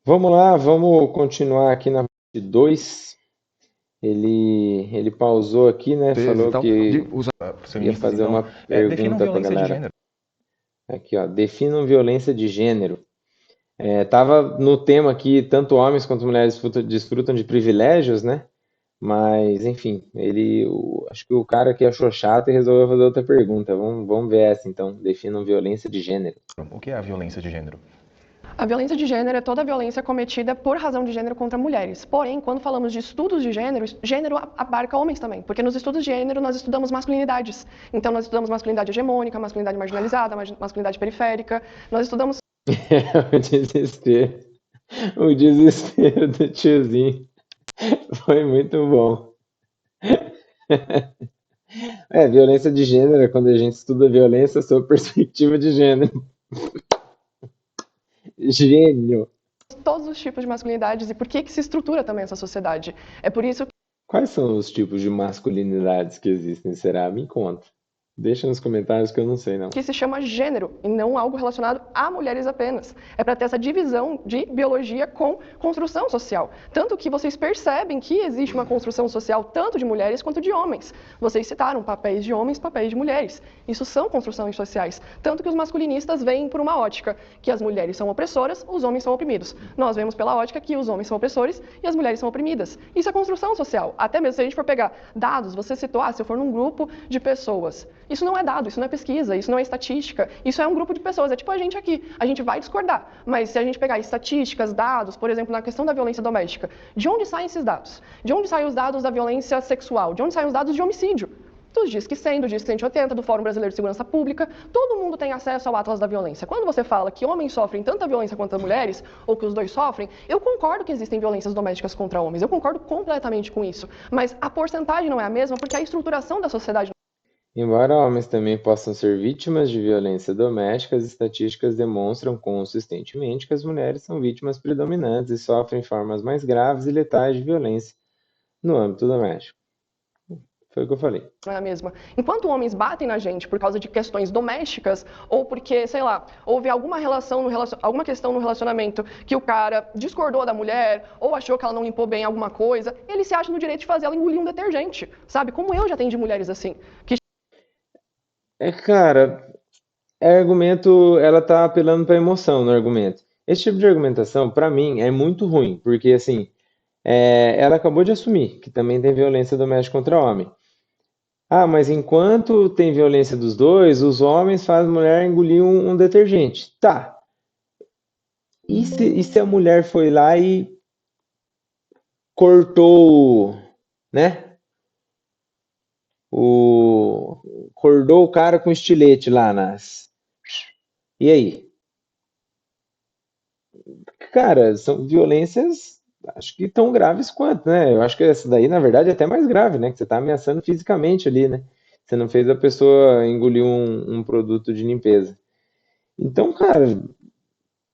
Vamos lá, vamos continuar aqui na parte 2. Ele pausou aqui, né? Vezes e Falou tal, que usar ia feministas, fazer então, uma definam pergunta para a violência de galera. gênero. Aqui, ó, definam violência de gênero. Tava no tema aqui, tanto homens quanto mulheres desfrutam de privilégios, né? Mas, enfim, acho que o cara aqui achou chato e resolveu fazer outra pergunta. Vamos ver essa, então. Definam violência de gênero. O que é a violência de gênero? A violência de gênero é toda a violência cometida por razão de gênero contra mulheres. Porém, quando falamos de estudos de gênero, gênero abarca homens também, porque nos estudos de gênero nós estudamos masculinidades. Então, nós estudamos masculinidade hegemônica, masculinidade marginalizada, masculinidade periférica. Nós estudamos O desespero. O desespero do tiozinho foi muito bom. Violência de gênero é quando a gente estuda violência sob perspectiva de gênero. Gênio. todos os tipos de masculinidades e por que se estrutura também essa sociedade. É por isso Quais são os tipos de masculinidades que existem, será? Me conta. Deixa nos comentários que eu não sei, não. que se chama gênero e não algo relacionado a mulheres apenas. É para ter essa divisão de biologia com construção social. Tanto que vocês percebem que existe uma construção social tanto de mulheres quanto de homens. Vocês citaram papéis de homens, papéis de mulheres. Isso são construções sociais. Tanto que os masculinistas veem por uma ótica que as mulheres são opressoras, os homens são oprimidos. Nós vemos pela ótica que os homens são opressores e as mulheres são oprimidas. Isso é construção social. Até mesmo se a gente for pegar dados, você citou, se eu for num grupo de pessoas, isso não é dado, isso não é pesquisa, isso não é estatística, isso é um grupo de pessoas, é tipo a gente aqui. A gente vai discordar, mas se a gente pegar estatísticas, dados, por exemplo, na questão da violência doméstica, de onde saem esses dados? De onde saem os dados da violência sexual? De onde saem os dados de homicídio? Dos Disque 100, do Disque 180, do Fórum Brasileiro de Segurança Pública, todo mundo tem acesso ao Atlas da Violência. Quando você fala que homens sofrem tanta violência quanto as mulheres, ou que os dois sofrem, eu concordo que existem violências domésticas contra homens, eu concordo completamente com isso, mas a porcentagem não é a mesma porque a estruturação da sociedade. Embora homens também possam ser vítimas de violência doméstica, as estatísticas demonstram consistentemente que as mulheres são vítimas predominantes e sofrem formas mais graves e letais de violência no âmbito doméstico. Foi o que eu falei. Não é a mesma. Enquanto homens batem na gente por causa de questões domésticas ou porque, sei lá, houve alguma alguma questão no relacionamento que o cara discordou da mulher ou achou que ela não limpou bem alguma coisa, ele se acha no direito de fazer ela engolir um detergente, sabe? Como eu já atendi mulheres assim, que Cara, argumento, ela tá apelando para emoção no argumento. Esse tipo de argumentação, para mim, é muito ruim, porque assim, ela acabou de assumir que também tem violência doméstica contra homem. Ah, mas enquanto tem violência dos dois, os homens fazem a mulher engolir um detergente. Tá. E se a mulher foi lá e cortou, né? Cortou o cara com estilete lá nas. E aí? Cara, são violências, acho que tão graves quanto, né? Eu acho que essa daí, na verdade, é até mais grave, né? Que você tá ameaçando fisicamente ali, né? Você não fez a pessoa engolir um produto de limpeza. Então, cara,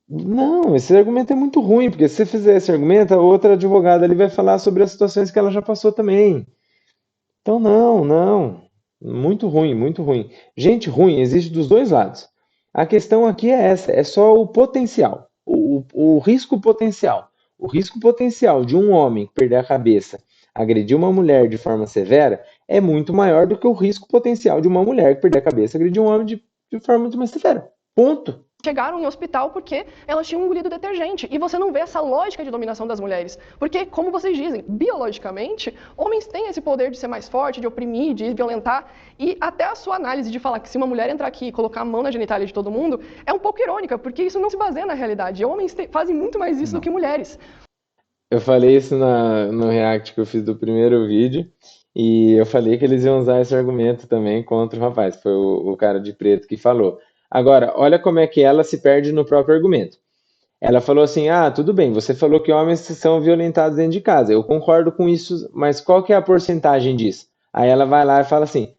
não, esse argumento é muito ruim, porque se você fizer esse argumento, a outra advogada ali vai falar sobre as situações que ela já passou também. Então, não, não. Muito ruim, muito ruim. Gente ruim existe dos dois lados. A questão aqui é essa, é só o potencial, o risco potencial. O risco potencial de um homem perder a cabeça, agredir uma mulher de forma severa, é muito maior do que o risco potencial de uma mulher perder a cabeça e agredir um homem de forma muito mais severa. Ponto. chegaram em hospital porque elas tinham engolido detergente. E você não vê essa lógica de dominação das mulheres. Porque, como vocês dizem, biologicamente, homens têm esse poder de ser mais forte, de oprimir, de violentar. E até a sua análise de falar que se uma mulher entrar aqui e colocar a mão na genitália de todo mundo é um pouco irônica, porque isso não se baseia na realidade. Homens fazem muito mais isso do que mulheres. Eu falei isso no react que eu fiz do primeiro vídeo, e eu falei que eles iam usar esse argumento também contra o rapaz, que foi o cara de preto que falou. Agora, olha como é que ela se perde no próprio argumento. Ela falou assim: ah, tudo bem, você falou que homens são violentados dentro de casa. Eu concordo com isso, mas qual que é a porcentagem disso? Aí ela vai lá e fala assim: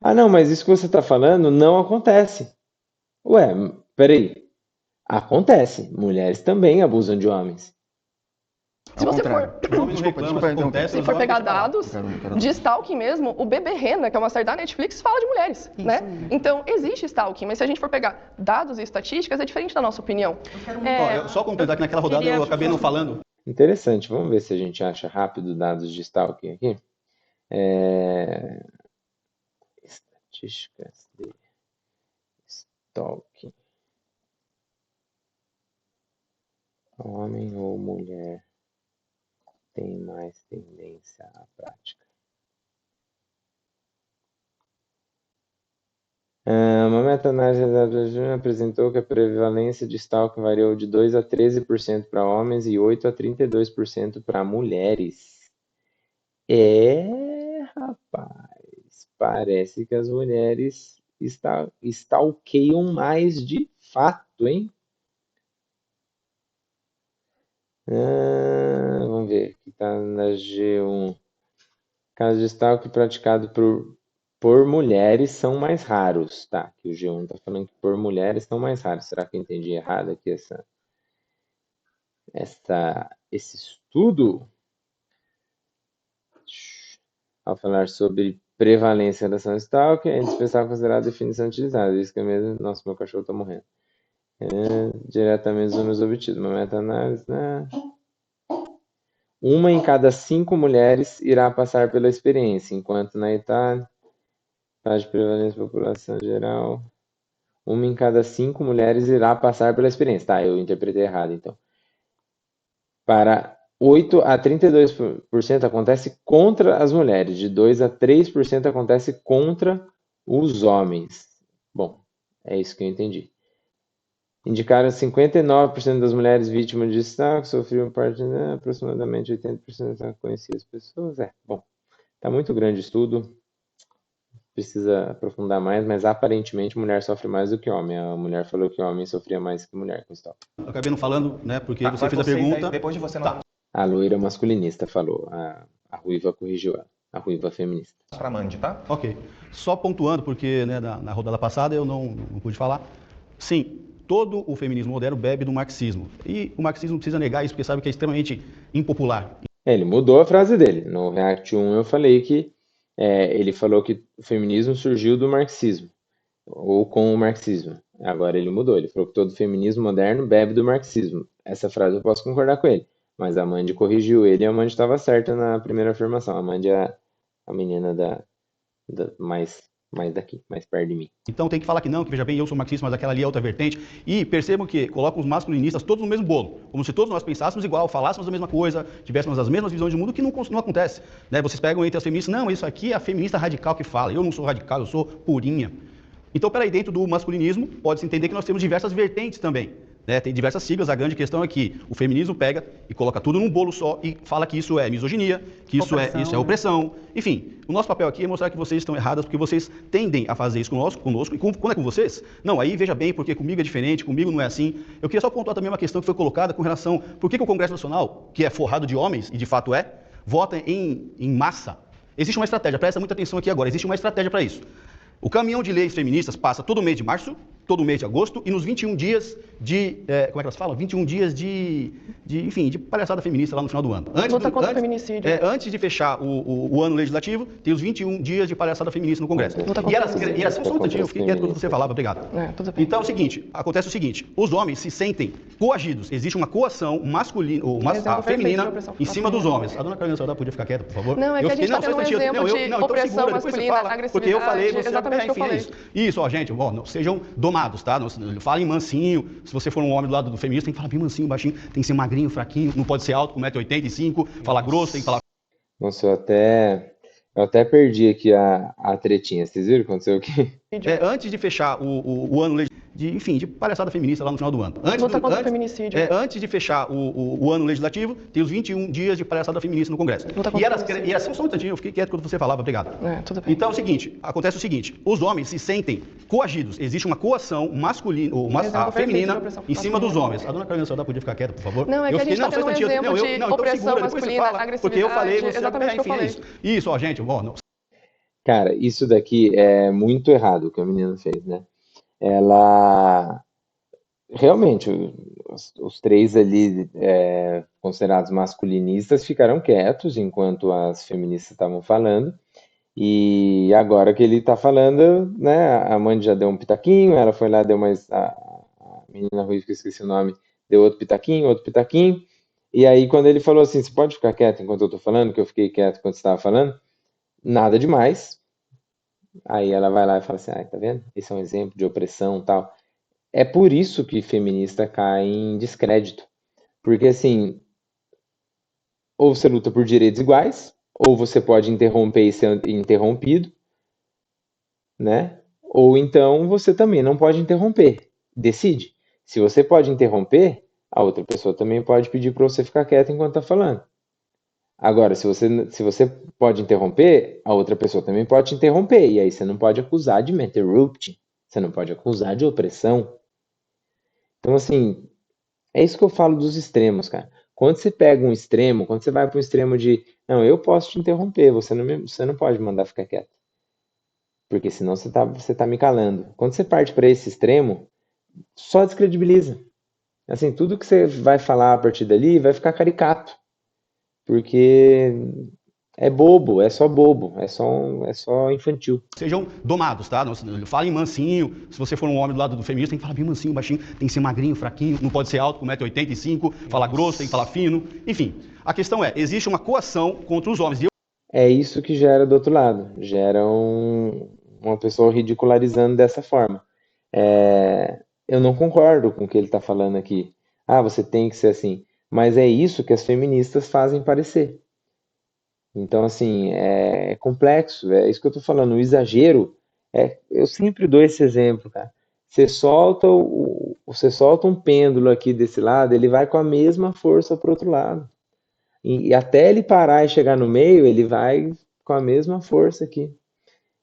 ah, não, mas isso que você está falando não acontece. Ué, peraí. Acontece. Mulheres também abusam de homens. Se você for, Acontece, se for pegar dados de stalking mesmo, o Bebê Rena, que é uma série da Netflix, fala de mulheres, né? Então, existe stalking, mas se a gente for pegar dados e estatísticas, é diferente da nossa opinião. Só completar que naquela rodada eu acabei não falando. Interessante, vamos ver se a gente acha rápido dados de stalking aqui. Estatísticas de stalking. Homem ou mulher tem mais tendência à prática? Uma meta-análise da Júnior apresentou que a prevalência de stalking variou de 2 a 13% para homens e 8 a 32% para mulheres. Rapaz, parece que as mulheres stalkeiam mais de fato, hein? Vamos ver, aqui está na G1. Casos de stalking praticado por mulheres são mais raros, tá? Que o G1 está falando que por mulheres são mais raros. Será que eu entendi errado aqui esse estudo? Ao falar sobre prevalência em relação ao stalking, é indispensável considerar a definição utilizada. Isso que é mesmo. Nossa, meu cachorro está morrendo. Diretamente dos números obtidos. Uma meta-análise, né? 1 em cada 5 mulheres irá passar pela experiência, enquanto na Itália, taxa de prevalência da população geral, 1 em cada 5 mulheres irá passar pela experiência. Tá, eu interpretei errado, então. Para 8 a 32% acontece contra as mulheres, de 2 a 3% acontece contra os homens. Bom, é isso que eu entendi. Indicaram 59% das mulheres vítimas de stalking sofriam parte, né, aproximadamente 80% conheciam as pessoas. Bom, tá muito grande o estudo, precisa aprofundar mais, mas aparentemente mulher sofre mais do que homem. A mulher falou que homem sofria mais que mulher com stalking. Eu acabei não falando, né, porque você fez a pergunta. Depois de você não... A loira masculinista falou, a ruiva corrigiu ela, a ruiva feminista. Para Mandy, tá? Ok. Só pontuando, porque né, na rodada passada eu não pude falar. Sim, todo o feminismo moderno bebe do marxismo. E o marxismo precisa negar isso, porque sabe que é extremamente impopular. Ele mudou a frase dele. No React 1 eu falei que ele falou que o feminismo surgiu do marxismo, ou com o marxismo. Agora ele mudou, ele falou que todo feminismo moderno bebe do marxismo. Essa frase eu posso concordar com ele, mas a Mandy corrigiu ele e a Mandy estava certa na primeira afirmação. A Mandy é a menina mais daqui, mais perto de mim. Então tem que falar que não, que veja bem, eu sou marxista, mas aquela ali é outra vertente. E percebam que colocam os masculinistas todos no mesmo bolo, como se todos nós pensássemos igual, falássemos a mesma coisa, tivéssemos as mesmas visões de mundo, que não acontece. Né? Vocês pegam entre as feministas, não, isso aqui é a feminista radical que fala, eu não sou radical, eu sou purinha. Então, peraí, dentro do masculinismo, pode-se entender que nós temos diversas vertentes também. Né? Tem diversas siglas, a grande questão é que o feminismo pega e coloca tudo num bolo só e fala que isso é misoginia, que isso é opressão. Enfim, o nosso papel aqui é mostrar que vocês estão erradas porque vocês tendem a fazer isso conosco e quando é com vocês? Não, aí veja bem, porque comigo é diferente, comigo não é assim. Eu queria só pontuar também uma questão que foi colocada com relação por que o Congresso Nacional, que é forrado de homens, e de fato vota em massa. Existe uma estratégia, presta muita atenção aqui agora, existe uma estratégia para isso. O caminhão de leis feministas passa todo mês de março, todo mês de agosto, e nos 21 dias de... como é que elas falam? 21 dias de palhaçada feminista lá no final do ano. Luta contra o feminicídio. Antes de fechar o ano legislativo, tem os 21 dias de palhaçada feminista no Congresso. E elas só um minutinho, eu fiquei quieto quando você falava, obrigado. Então é o seguinte, acontece o seguinte, os homens se sentem coagidos, existe uma coação masculina, feminina, em cima dos homens. A dona Carolina Saudade podia ficar quieta, por favor? Não, é que a gente está tendo um exemplo de opressão masculina, agressividade. Porque eu falei, você exatamente o que eu falei. Isso, ó, gente, não sejam domados, tá? Não falem mansinho. Se você for um homem do lado do feminista, tem que falar bem mansinho, baixinho, tem que ser magrinho, fraquinho, não pode ser alto, com 1,85 m, falar grosso, tem que falar... Nossa, eu até perdi aqui a tretinha. Vocês viram o que aconteceu aqui? Antes de fechar o ano legislativo, de palhaçada feminista lá no final do ano. Luta contra o feminicídio. Antes de fechar o ano legislativo, tem os 21 dias de palhaçada feminista no Congresso. E elas só um instantinho, eu fiquei quieto quando você falava, obrigado. Tudo bem. Então é o seguinte, acontece o seguinte, os homens se sentem coagidos, existe uma coação masculina, feminina, em cima dos homens. A dona Carolina Saudade podia ficar quieta, por favor? Não, é que a gente está tendo um exemplo de opressão masculina, agressividade. Porque eu falei, você... exatamente o que eu falei. Isso, ó, gente, Cara, isso daqui é muito errado o que a menina fez, né? Ela... Realmente, os três ali considerados masculinistas ficaram quietos enquanto as feministas estavam falando. E agora que ele está falando, né, a Mandy já deu um pitaquinho, ela foi lá, deu mais. A menina ruiva, que eu esqueci o nome, deu outro pitaquinho, outro pitaquinho. E aí, quando ele falou assim: você pode ficar quieto enquanto eu estou falando, que eu fiquei quieto enquanto você estava falando, nada demais. Aí ela vai lá e fala assim: ah, tá vendo? Esse é um exemplo de opressão e tal. É por isso que feminista cai em descrédito. Porque, assim, ou você luta por direitos iguais, ou você pode interromper e ser interrompido, né? Ou então você também não pode interromper. Decide. Se você pode interromper, a outra pessoa também pode pedir para você ficar quieto enquanto está falando. Agora, se você pode interromper, a outra pessoa também pode te interromper. E aí você não pode acusar de interrupting. Você não pode acusar de opressão. Então, assim, é isso que eu falo dos extremos, cara. Quando você pega um extremo, quando você vai para um extremo de, não, eu posso te interromper, você não pode mandar ficar quieto. Porque senão você tá me calando. Quando você parte para esse extremo, só descredibiliza. Assim, tudo que você vai falar a partir dali vai ficar caricato. Porque é bobo, é só infantil. Sejam domados, tá? Não falem mansinho. Se você for um homem do lado do feminismo, tem que falar bem mansinho, baixinho, tem que ser magrinho, fraquinho, não pode ser alto, com 1,85 m, falar grosso, tem que falar fino. Enfim, a questão é, existe uma coação contra os homens. É isso que gera do outro lado. Gera uma pessoa ridicularizando dessa forma. Eu não concordo com o que ele está falando aqui. Ah, você tem que ser assim. Mas é isso que as feministas fazem parecer. Então, assim, é complexo, é isso que eu estou falando. O exagero, eu sempre dou esse exemplo, cara. Você solta um pêndulo aqui desse lado, ele vai com a mesma força para o outro lado. E até ele parar e chegar no meio, ele vai com a mesma força aqui.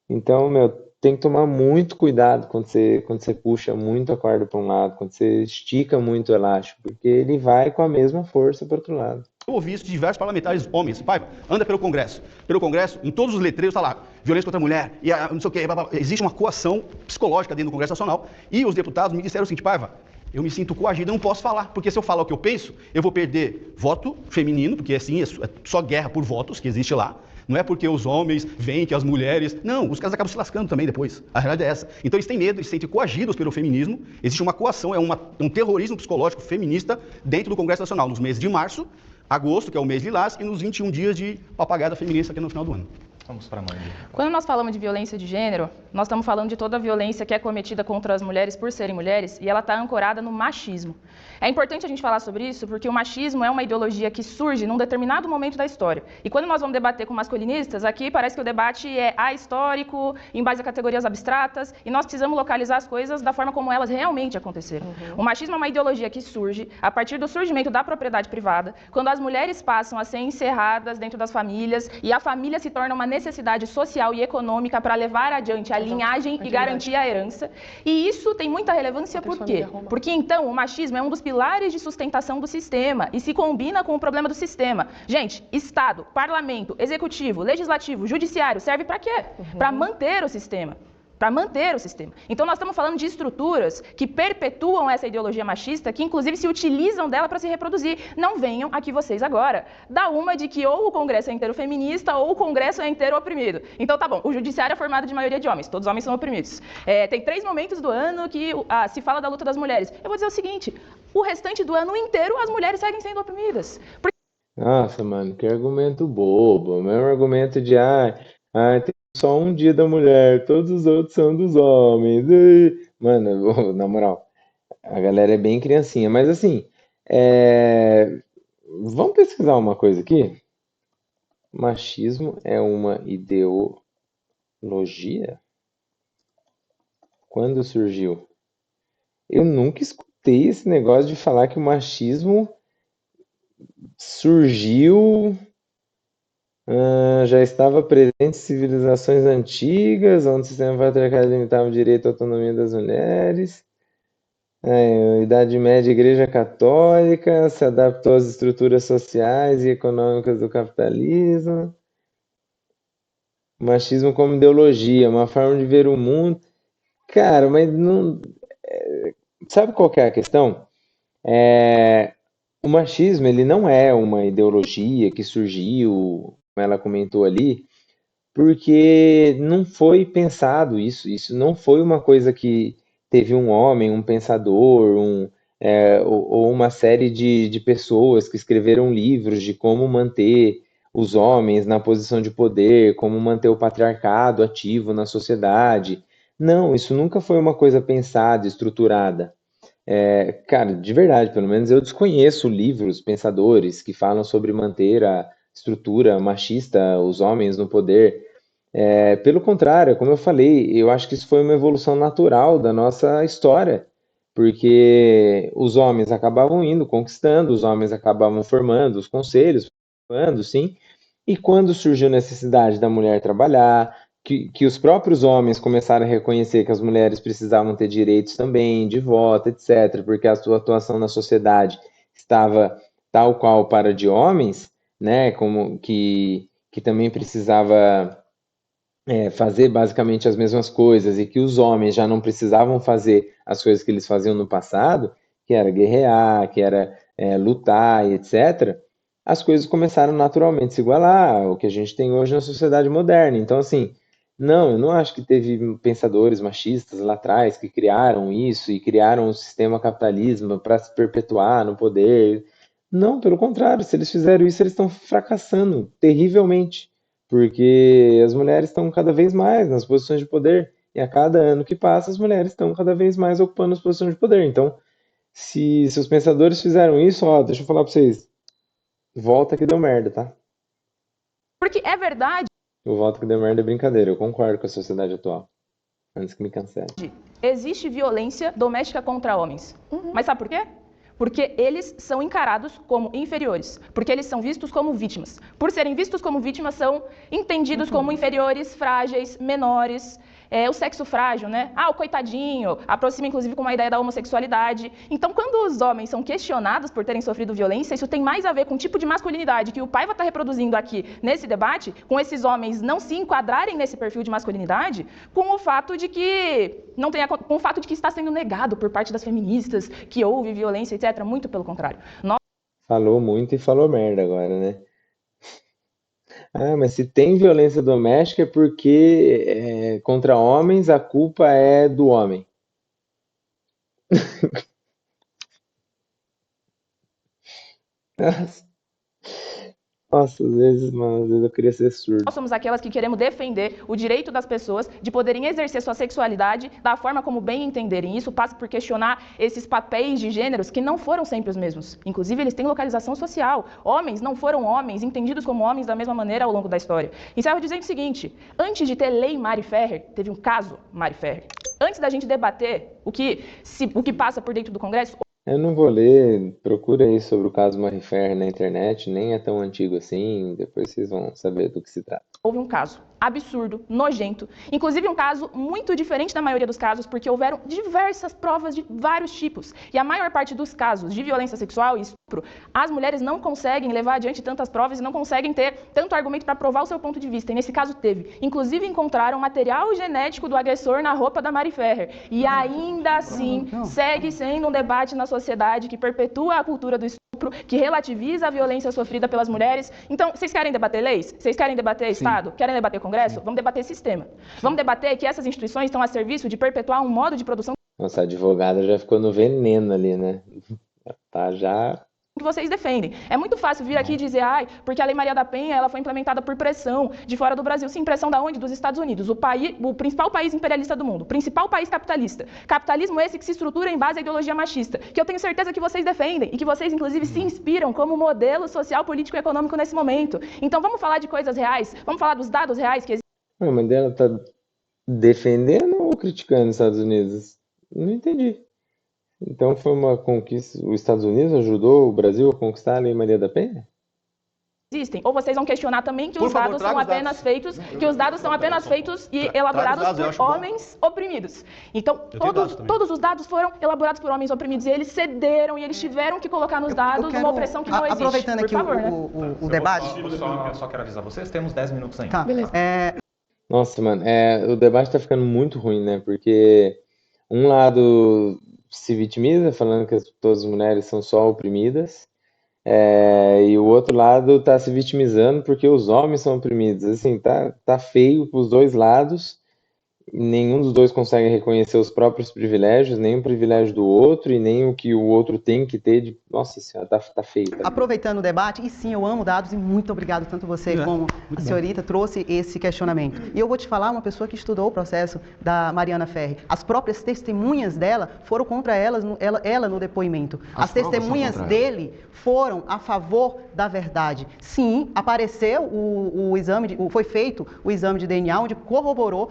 Então, meu, tem que tomar muito cuidado quando você puxa muito a corda para um lado, quando você estica muito o elástico, porque ele vai com a mesma força para o outro lado. Eu ouvi isso de diversos parlamentares homens. Pai, anda pelo Congresso. Pelo Congresso, em todos os letreiros está lá, violência contra a mulher, e não sei o quê. Existe uma coação psicológica dentro do Congresso Nacional, e os deputados me disseram o seguinte: Paiva, eu me sinto coagido, eu não posso falar, porque se eu falar o que eu penso, eu vou perder voto feminino, porque assim, é só guerra por votos que existe lá. Não é porque os homens veem que as mulheres... Não, os caras acabam se lascando também depois. A realidade é essa. Então eles têm medo, eles se sentem coagidos pelo feminismo. Existe uma coação, um terrorismo psicológico feminista dentro do Congresso Nacional, nos meses de março, agosto, que é o mês lilás, e nos 21 dias de papagada feminista aqui no final do ano. Vamos para a Mandy. Quando nós falamos de violência de gênero, nós estamos falando de toda a violência que é cometida contra as mulheres por serem mulheres, e ela está ancorada no machismo. É importante a gente falar sobre isso porque o machismo é uma ideologia que surge num determinado momento da história. E quando nós vamos debater com masculinistas, aqui parece que o debate é ahistórico, em base a categorias abstratas, e nós precisamos localizar as coisas da forma como elas realmente aconteceram. O machismo é uma ideologia que surge a partir do surgimento da propriedade privada, quando as mulheres passam a ser encerradas dentro das famílias e a família se torna uma necessidade social e econômica para levar adiante a linhagem e garantir a herança. E isso tem muita relevância por quê? Porque então o machismo é um dos pilares de sustentação do sistema e se combina com o problema do sistema. Gente, Estado, Parlamento, Executivo, Legislativo, Judiciário serve para quê? Para manter o sistema. Para manter o sistema. Então nós estamos falando de estruturas que perpetuam essa ideologia machista, que inclusive se utilizam dela para se reproduzir. Não venham aqui vocês agora dar uma de que ou o Congresso é inteiro feminista ou o Congresso é inteiro oprimido. Então tá bom, o Judiciário é formado de maioria de homens, todos os homens são oprimidos. Tem 3 momentos do ano que se fala da luta das mulheres. Eu vou dizer o seguinte, o restante do ano inteiro as mulheres seguem sendo oprimidas. Nossa, mano, que argumento bobo. O mesmo argumento de, tem só um dia da mulher, todos os outros são dos homens. Mano, na moral, a galera é bem criancinha. Mas assim, vamos pesquisar uma coisa aqui? Machismo é uma ideologia? Quando surgiu? Eu nunca escutei esse negócio de falar que o machismo surgiu... já estava presente em civilizações antigas, onde o sistema patriarcal limitava o direito à autonomia das mulheres. Idade Média, Igreja Católica se adaptou às estruturas sociais e econômicas do capitalismo. Machismo como ideologia, uma forma de ver o mundo. Cara, mas não. Sabe qual que é a questão? O machismo, ele não é uma ideologia que surgiu, como ela comentou ali, porque não foi pensado isso. Isso não foi uma coisa que teve um homem, um pensador, ou uma série de pessoas que escreveram livros de como manter os homens na posição de poder, como manter o patriarcado ativo na sociedade. Não, isso nunca foi uma coisa pensada, estruturada. Cara, de verdade, pelo menos eu desconheço livros, pensadores que falam sobre manter a estrutura machista, os homens no poder. Pelo contrário, como eu falei, eu acho que isso foi uma evolução natural da nossa história, porque os homens acabavam indo, conquistando, os homens acabavam formando os conselhos, formando, sim, e quando surgiu a necessidade da mulher trabalhar, que os próprios homens começaram a reconhecer que as mulheres precisavam ter direitos também, de voto, etc., porque a sua atuação na sociedade estava tal qual para de homens, né, como que também precisava fazer basicamente as mesmas coisas e que os homens já não precisavam fazer as coisas que eles faziam no passado, que era guerrear, que era lutar e etc., as coisas começaram naturalmente a se igualar ao que a gente tem hoje na sociedade moderna. Então, assim, não, eu não acho que teve pensadores machistas lá atrás que criaram isso e criaram um sistema capitalismo para se perpetuar no poder. Não, pelo contrário, se eles fizeram isso, eles estão fracassando terrivelmente porque as mulheres estão cada vez mais nas posições de poder, e a cada ano que passa, as mulheres estão cada vez mais ocupando as posições de poder. Então, se os pensadores fizeram isso, ó, deixa eu falar pra vocês, volta que deu merda, tá? Porque é verdade, O volta que deu merda é brincadeira, eu concordo com a sociedade atual. Antes que me cancele. existe violência doméstica contra homens. Mas sabe por quê? Porque eles são encarados como inferiores, porque eles são vistos como vítimas. Por serem vistos como vítimas, são entendidos como inferiores, frágeis, menores. O sexo frágil, né? O coitadinho, aproxima inclusive com uma ideia da homossexualidade. Então, quando os homens são questionados por terem sofrido violência, isso tem mais a ver com o tipo de masculinidade que o pai vai estar reproduzindo aqui nesse debate, com esses homens não se enquadrarem nesse perfil de masculinidade, com o fato de que com o fato de que está sendo negado por parte das feministas que houve violência, etc. Muito pelo contrário. Falou muito e falou merda agora, né? Mas se tem violência doméstica é porque contra homens a culpa é do homem. Nossa, às vezes, mano, às vezes eu queria ser surdo. Nós somos aquelas que queremos defender o direito das pessoas de poderem exercer sua sexualidade da forma como bem entenderem. Isso passa por questionar esses papéis de gêneros que não foram sempre os mesmos. Inclusive, eles têm localização social. Homens não foram homens, entendidos como homens da mesma maneira ao longo da história. Encerro dizendo o seguinte, antes de ter lei Mari Ferrer, teve um caso Mari Ferrer. Antes da gente debater o que passa por dentro do Congresso, Eu não vou ler, procura aí sobre o caso Marie Ferrer na internet, nem é tão antigo assim, depois vocês vão saber do que se trata. houve um caso absurdo, nojento, inclusive um caso muito diferente da maioria dos casos, porque houveram diversas provas de vários tipos. E a maior parte dos casos de violência sexual e estupro, as mulheres não conseguem levar adiante tantas provas e não conseguem ter tanto argumento para provar o seu ponto de vista. E nesse caso teve. Inclusive encontraram material genético do agressor na roupa da Mari Ferrer. E ainda assim segue sendo um debate na sociedade que perpetua a cultura do estupro, que relativiza a violência sofrida pelas mulheres. Então, vocês querem debater leis? Vocês querem debater Estado? Querem debater Congresso? Vamos debater sistema. Vamos debater que essas instituições estão a serviço de perpetuar um modo de produção Nossa, a advogada já ficou no veneno ali, né? Tá já. que vocês defendem. É muito fácil vir aqui e dizer, porque a Lei Maria da Penha ela foi implementada por pressão de fora do Brasil. Sim, pressão da onde? Dos Estados Unidos, o principal país imperialista do mundo, o principal país capitalista. Capitalismo esse que se estrutura em base à ideologia machista, que eu tenho certeza que vocês defendem e que vocês, inclusive, se inspiram como modelo social, político e econômico nesse momento. Então, vamos falar de coisas reais? Vamos falar dos dados reais que existem? A mãe dela tá defendendo ou criticando os Estados Unidos? Não entendi. Então foi uma conquista. Os Estados Unidos ajudou o Brasil a conquistar a Lei Maria da Penha? Ou vocês vão questionar também que Por os favor, dados são traga os apenas dados. feitos, que os dados são apenas feitos e elaborados dados, eu por acho bom. homens oprimidos. Então, tenho dados também. todos os dados foram elaborados por homens oprimidos e eles cederam e eles tiveram que colocar nos dados uma opressão que não existe. Aproveitando Por aqui favor, né? o debate. Eu só quero avisar vocês, temos 10 minutos ainda. Tá. Beleza. Nossa, mano, o debate tá ficando muito ruim, né? Porque um lado se vitimiza, falando que todas as mulheres são só oprimidas, E o outro lado está se vitimizando porque os homens são oprimidos. Assim, tá feio para os dois lados. Nenhum dos dois consegue reconhecer os próprios privilégios, nem o privilégio do outro e nem o que o outro tem que ter de... Nossa senhora, tá feio. Tá feio. Aproveitando o debate, e sim, eu amo dados e muito obrigado, tanto você como a senhorita trouxe esse questionamento. E eu vou te falar, uma pessoa que estudou o processo da Mariana Ferrer. As próprias testemunhas dela foram contra ela no depoimento. As testemunhas dele foram a favor da verdade. Sim, apareceu o exame, foi feito o exame de DNA, onde corroborou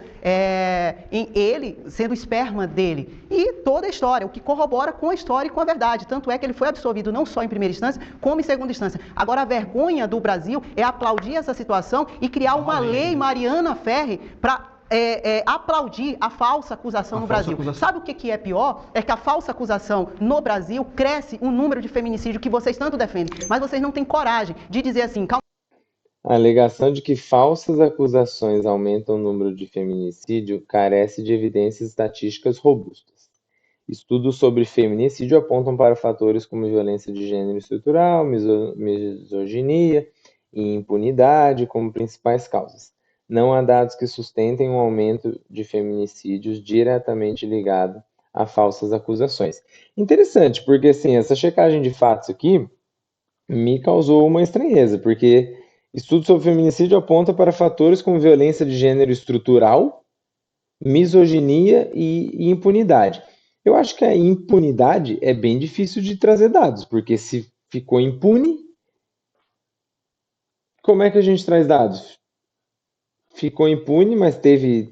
em ele sendo o esperma dele. E toda a história, o que corrobora com a história e com a verdade. Tanto é que ele foi absolvido não só em primeira instância, como em segunda instância. Agora, a vergonha do Brasil é aplaudir essa situação e criar uma lei Mariana Ferrer para aplaudir a falsa acusação no Brasil. Sabe o que é pior? É que a falsa acusação no Brasil cresce o número de feminicídio que vocês tanto defendem, mas vocês não têm coragem de dizer assim, calma. A alegação de que falsas acusações aumentam o número de feminicídio carece de evidências estatísticas robustas. Estudos sobre feminicídio apontam para fatores como violência de gênero estrutural, misoginia e impunidade como principais causas. Não há dados que sustentem um aumento de feminicídios diretamente ligado a falsas acusações. Interessante, porque assim, essa checagem de fatos aqui me causou uma estranheza, porque estudos sobre feminicídio apontam para fatores como violência de gênero estrutural, misoginia e impunidade. Eu acho que a impunidade é bem difícil de trazer dados, porque se ficou impune, como é que a gente traz dados? Ficou impune, mas teve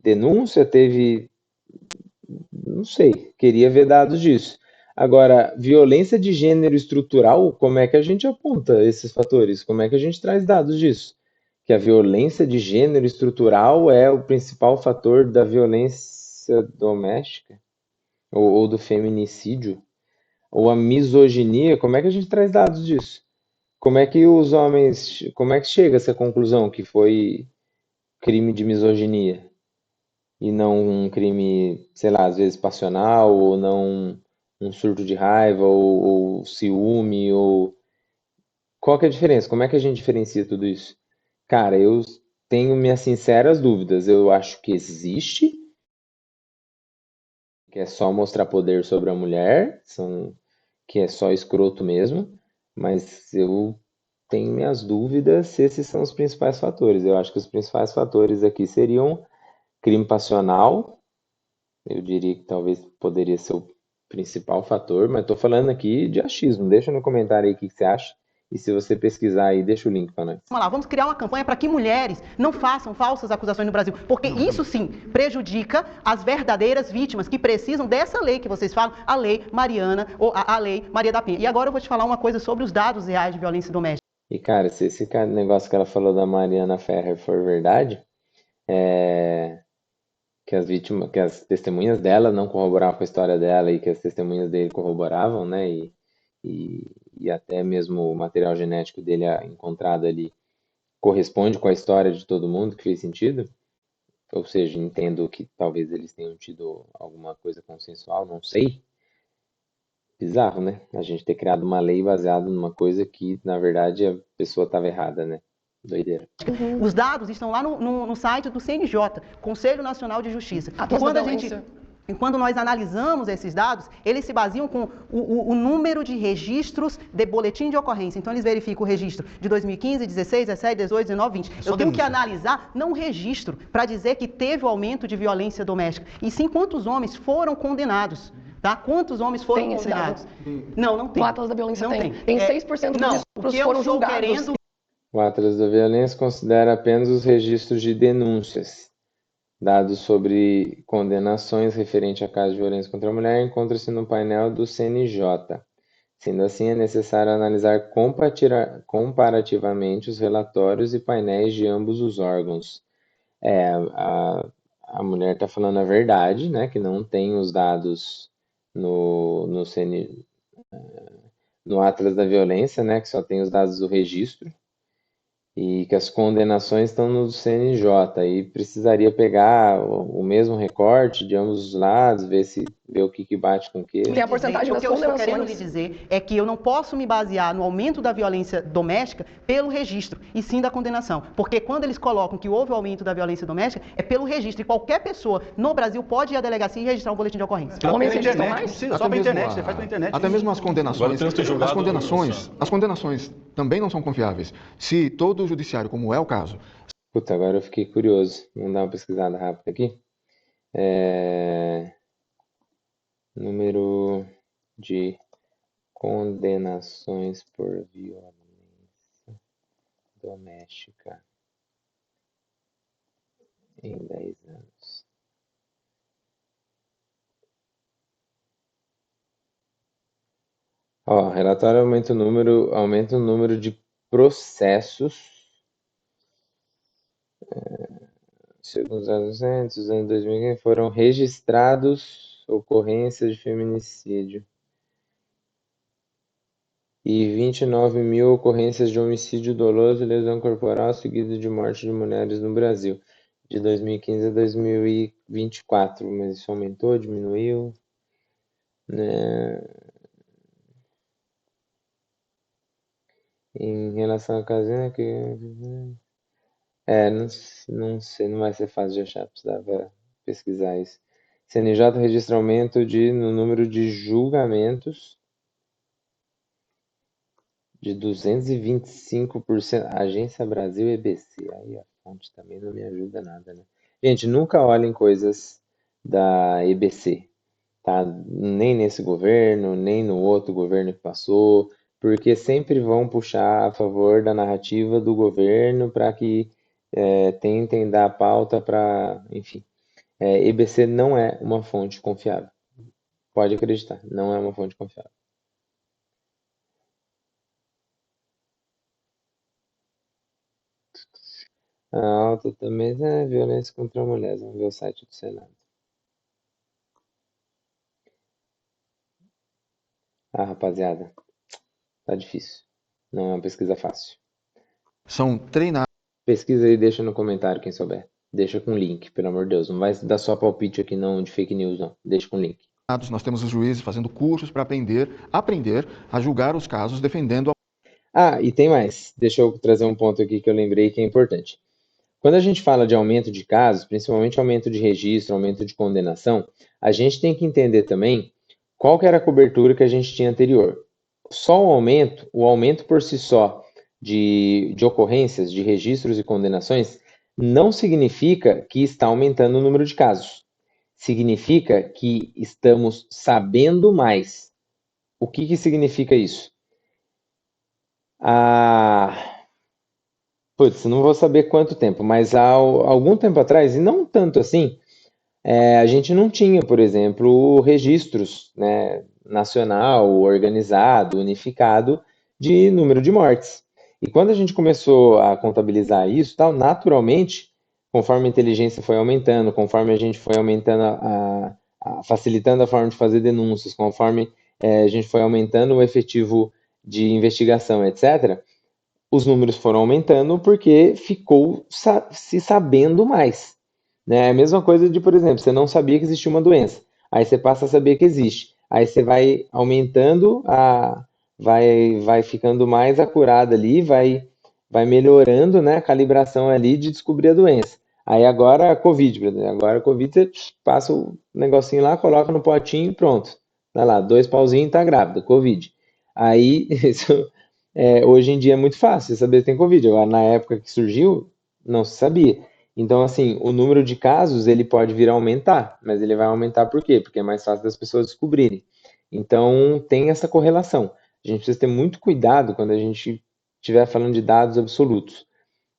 denúncia, não sei, queria ver dados disso. Agora, violência de gênero estrutural, como é que a gente aponta esses fatores? Como é que a gente traz dados disso? Que a violência de gênero estrutural é o principal fator da violência doméstica? Ou do feminicídio? Ou a misoginia, como é que a gente traz dados disso? Como é que os homens, como é que chega a essa conclusão que foi crime de misoginia e não um crime, sei lá, às vezes passional ou não um surto de raiva ou ciúme ou qual que é a diferença? Como é que a gente diferencia tudo isso? Cara, eu tenho minhas sinceras dúvidas. Eu acho que existe, que é só mostrar poder sobre a mulher, que é só escroto mesmo, mas eu tenho minhas dúvidas se esses são os principais fatores. Eu acho que os principais fatores aqui seriam crime passional, eu diria que talvez poderia ser o principal fator, mas estou falando aqui de achismo. Deixa no comentário aí o que você acha. E se você pesquisar aí, deixa o link para nós. Vamos lá, vamos criar uma campanha para que mulheres não façam falsas acusações no Brasil, porque isso sim prejudica as verdadeiras vítimas que precisam dessa lei que vocês falam, a lei Mariana ou a lei Maria da Penha. E agora eu vou te falar uma coisa sobre os dados reais de violência doméstica. E cara, se esse negócio que ela falou da Mariana Ferrer for verdade, que as testemunhas dela não corroboravam com a história dela e que as testemunhas dele corroboravam, né? E até mesmo o material genético dele encontrado ali corresponde com a história de todo mundo, que fez sentido. Ou seja, entendo que talvez eles tenham tido alguma coisa consensual, não sei. Bizarro, né? A gente ter criado uma lei baseada numa coisa que, na verdade, a pessoa estava errada, né? Doideira. Os dados estão lá no site do CNJ, Conselho Nacional de Justiça. E quando nós analisamos esses dados, eles se baseiam com o número de registros de boletim de ocorrência. Então, eles verificam o registro de 2015, 16, 17, 18, 19, 20. Eu tenho que analisar, não o registro, para dizer que teve o aumento de violência doméstica, e sim quantos homens foram condenados. Tá? Quantos homens foram condenados? Não tem. O Atlas da Violência não tem. Tem 6% dos estupros foram julgados. O Atlas da Violência considera apenas os registros de denúncias. Dados sobre condenações referente a casos de violência contra a mulher encontra-se no painel do CNJ. Sendo assim, é necessário analisar comparativamente os relatórios e painéis de ambos os órgãos. A mulher está falando a verdade, né, que não tem os dados no Atlas da Violência, né, que só tem os dados do registro. E que as condenações estão no CNJ, e precisaria pegar o mesmo recorte de ambos os lados, ver se ver o que que bate com o que. Tem a porcentagem O das que eu estou querendo lhe condenações. dizer é que eu não posso me basear no aumento da violência doméstica pelo registro, e sim da condenação. Porque quando eles colocam que houve o aumento da violência doméstica, é pelo registro. E qualquer pessoa no Brasil pode ir à delegacia e registrar um boletim de ocorrência. Homens Pela registram internet, mais? não precisa, só Até pela mesmo internet, a- você faz pela internet. Até mesmo as Agora o condenações, trânsito é julgado, as condenações também não são confiáveis. Se todo o judiciário, como é o caso, Puta, agora eu fiquei curioso. Vamos dar uma pesquisada rápida aqui. Número de condenações por violência doméstica em 10 anos. Ó, relatório aumenta o número de processos. Segundo os anos 2015, foram registrados ocorrências de feminicídio e 29 mil ocorrências de homicídio doloso e lesão corporal seguido de morte de mulheres no Brasil, de 2015 a 2024. Mas isso aumentou, diminuiu, né? Em relação à ocasião que... não sei, não vai ser fácil de achar, precisava pesquisar isso. CNJ registra aumento no número de julgamentos de 225%. Agência Brasil EBC. Aí a fonte também não me ajuda nada, né? Gente, nunca olhem coisas da EBC, tá? Nem nesse governo, nem no outro governo que passou, porque sempre vão puxar a favor da narrativa do governo para que tentem dar pauta para, enfim. EBC não é uma fonte confiável. Pode acreditar, não é uma fonte confiável. A alta também é violência contra mulheres. Vamos ver o site do Senado. Ah, rapaziada, tá difícil. Não é uma pesquisa fácil. são treinados. Pesquisa aí e deixa no comentário quem souber. Deixa com link, pelo amor de Deus. Não vai dar só palpite aqui não de fake news, não. Deixa com link. Nós temos os juízes fazendo cursos para aprender a julgar os casos defendendo a... Ah, e tem mais. Deixa eu trazer um ponto aqui que eu lembrei que é importante. Quando a gente fala de aumento de casos, principalmente aumento de registro, aumento de condenação, a gente tem que entender também qual que era a cobertura que a gente tinha anterior. Só o aumento por si só de ocorrências, de registros e condenações, não significa que está aumentando o número de casos. Significa que estamos sabendo mais. O que que significa isso? Putz, não vou saber quanto tempo, mas há algum tempo atrás, e não tanto assim, a gente não tinha, por exemplo, registros, né, nacional, organizado, unificado, de número de mortes. E quando a gente começou a contabilizar isso, tal, naturalmente, conforme a inteligência foi aumentando, conforme a gente foi aumentando, facilitando a forma de fazer denúncias, conforme a gente foi aumentando o efetivo de investigação, etc., os números foram aumentando porque ficou se sabendo mais. Né? É a mesma coisa de, por exemplo, você não sabia que existia uma doença, aí você passa a saber que existe, aí você vai aumentando, vai ficando mais acurado ali, vai melhorando, né, a calibração ali de descobrir a doença. Aí agora a Covid, por exemplo, agora a Covid você passa o negocinho lá, coloca no potinho e pronto. Vai lá, 2 pauzinhos, tá grávida, Covid. Aí, hoje em dia é muito fácil saber se tem Covid. Agora, na época que surgiu, não se sabia. Então, assim, o número de casos, ele pode vir a aumentar, mas ele vai aumentar por quê? Porque é mais fácil das pessoas descobrirem. Então, tem essa correlação. A gente precisa ter muito cuidado quando a gente estiver falando de dados absolutos,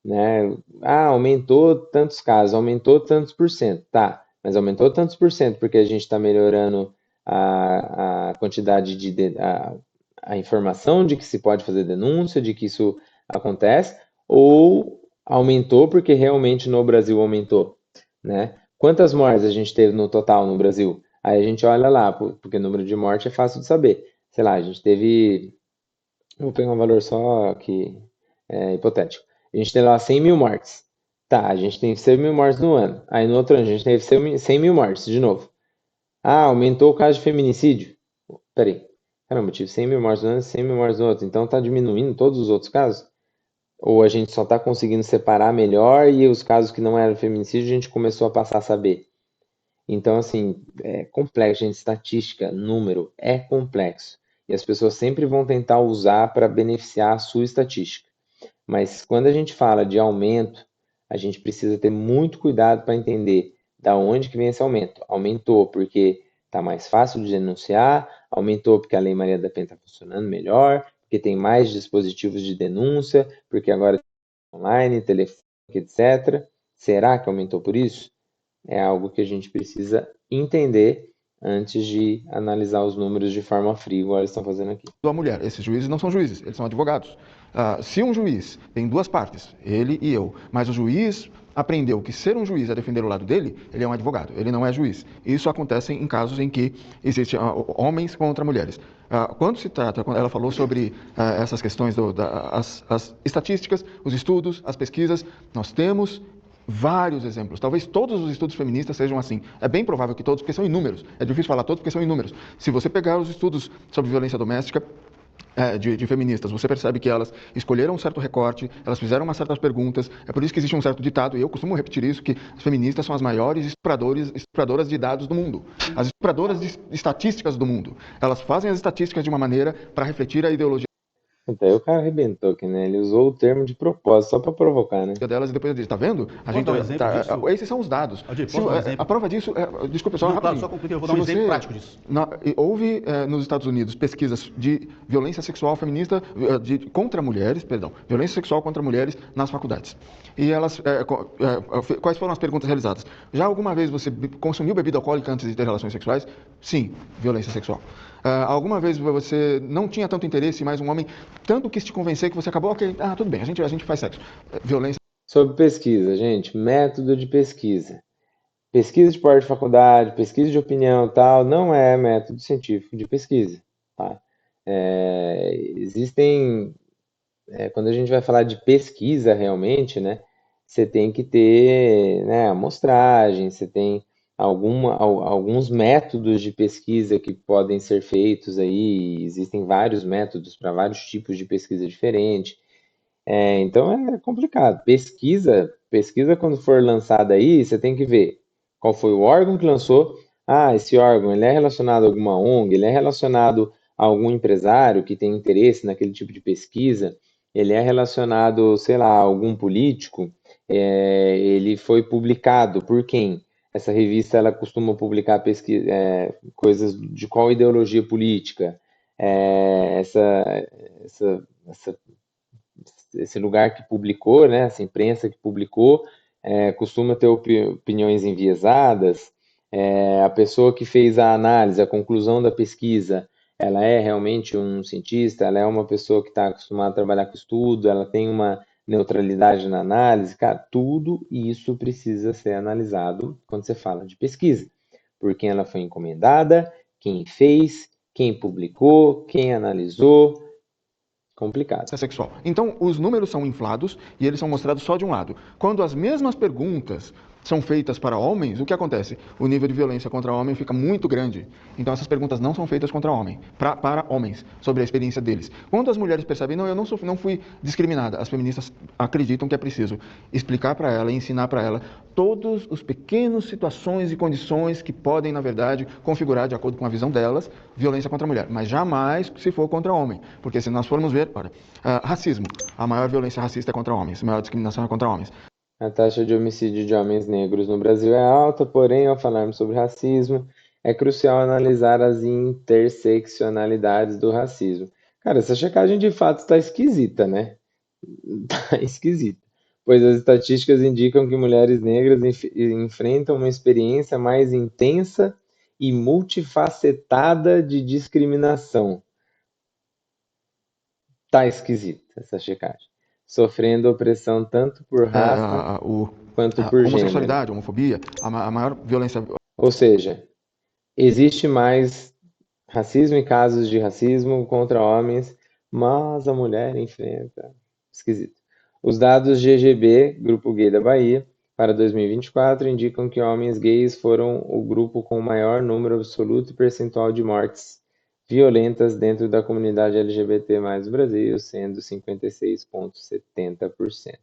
né? Aumentou tantos casos, aumentou tantos por cento. Tá, mas aumentou tantos por cento porque a gente está melhorando a quantidade a informação de que se pode fazer denúncia, de que isso acontece, ou aumentou porque realmente no Brasil aumentou, né? Quantas mortes a gente teve no total no Brasil? Aí a gente olha lá, porque o número de mortes é fácil de saber. Sei lá, a gente teve, vou pegar um valor só que é hipotético. A gente tem lá 100 mil mortes. Tá, a gente tem 100 mil mortes no ano. Aí no outro ano a gente teve 100 mil mortes de novo. Ah, aumentou o caso de feminicídio. Peraí. Caramba, eu tive 100 mil mortes no ano, 100 mil mortes no outro. Então tá diminuindo todos os outros casos? Ou a gente só está conseguindo separar melhor e os casos que não eram feminicídio a gente começou a passar a saber? Então, assim, é complexo, gente. Estatística, número, é complexo. E as pessoas sempre vão tentar usar para beneficiar a sua estatística. Mas quando a gente fala de aumento, a gente precisa ter muito cuidado para entender da onde que vem esse aumento. Aumentou porque está mais fácil de denunciar, aumentou porque a Lei Maria da Penha está funcionando melhor, porque tem mais dispositivos de denúncia, porque agora tem online, telefone, etc. Será que aumentou por isso? É algo que a gente precisa entender antes de analisar os números de forma fria, igual eles estão fazendo aqui. A mulher, esses juízes não são juízes, eles são advogados. Se um juiz tem duas partes, ele e eu, mas o juiz aprendeu que ser um juiz é defender o lado dele, ele é um advogado, ele não é juiz. Isso acontece em casos em que existem homens contra mulheres. Quando se trata, quando ela falou sobre essas questões, as estatísticas, os estudos, as pesquisas, nós temos vários exemplos. Talvez todos os estudos feministas sejam assim. É bem provável que todos, porque são inúmeros. É difícil falar todos porque são inúmeros. Se você pegar os estudos sobre violência doméstica, de feministas, você percebe que elas escolheram um certo recorte, elas fizeram umas certas perguntas, é por isso que existe um certo ditado, e eu costumo repetir isso, que as feministas são as maiores estupradoras de dados do mundo, as estupradoras de estatísticas do mundo. Elas fazem as estatísticas de uma maneira para refletir a ideologia Até o cara arrebentou aqui, né? Ele usou o termo de propósito, só para provocar, né? delas e depois diz, tá vendo? Posso dar um exemplo disso? Esses são os dados. Adir, posso dar um exemplo? A prova disso, desculpa, só Não, rapidinho. claro, só concluir, eu vou dar um exemplo prático disso. Houve nos Estados Unidos pesquisas de violência sexual feminista contra mulheres, violência sexual contra mulheres nas faculdades. E elas, quais foram as perguntas realizadas? Já alguma vez você consumiu bebida alcoólica antes de ter relações sexuais? Sim, violência sexual. Alguma vez você não tinha tanto interesse, mas um homem tanto quis te convencer que você acabou, ok, tudo bem, a gente faz sexo. Violência. Sobre pesquisa, gente, método de pesquisa. Pesquisa de porta de faculdade, pesquisa de opinião e tal, não é método científico de pesquisa, tá? Existem, quando a gente vai falar de pesquisa realmente, né, você tem que ter, né, amostragem, você tem alguns métodos de pesquisa que podem ser feitos aí, existem vários métodos para vários tipos de pesquisa diferentes. Então é complicado. Pesquisa quando for lançada aí, você tem que ver qual foi o órgão que lançou. Ah, esse órgão ele é relacionado a alguma ONG, ele é relacionado a algum empresário que tem interesse naquele tipo de pesquisa, ele é relacionado, sei lá, a algum político, ele foi publicado por quem? Essa revista ela costuma publicar coisas de qual ideologia política? Esse lugar que publicou, né, essa imprensa que publicou, costuma ter opiniões enviesadas. A pessoa que fez a análise, a conclusão da pesquisa, ela é realmente um cientista, ela é uma pessoa que está acostumada a trabalhar com estudo, ela tem uma neutralidade na análise, cara, tudo isso precisa ser analisado quando você fala de pesquisa, por quem ela foi encomendada, quem fez, quem publicou, quem analisou, complicado. Sexual. Então, os números são inflados e eles são mostrados só de um lado. Quando as mesmas perguntas são feitas para homens, o que acontece? O nível de violência contra homem fica muito grande. Então, essas perguntas não são feitas contra homem, para homens, sobre a experiência deles. Quando as mulheres percebem, não, eu não fui discriminada, as feministas acreditam que é preciso explicar para ela, ensinar para ela todos os pequenos situações e condições que podem, na verdade, configurar, de acordo com a visão delas, violência contra a mulher. Mas jamais se for contra homem. Porque se nós formos ver, racismo, a maior violência racista é contra homens, a maior discriminação é contra homens. A taxa de homicídio de homens negros no Brasil é alta, porém, ao falarmos sobre racismo, é crucial analisar as interseccionalidades do racismo. Cara, essa checagem de fato está esquisita, né? Está esquisita, pois as estatísticas indicam que mulheres negras enfrentam uma experiência mais intensa e multifacetada de discriminação. Tá esquisita essa checagem. Sofrendo opressão tanto por raça quanto por gênero. Homossexualidade, homofobia, a maior violência. Ou seja, existe mais racismo e casos de racismo contra homens, mas a mulher enfrenta. Esquisito. Os dados GGB, Grupo Gay da Bahia, para 2024 indicam que homens gays foram o grupo com o maior número absoluto e percentual de mortes violentas dentro da comunidade LGBT+ do Brasil, sendo 56,70%.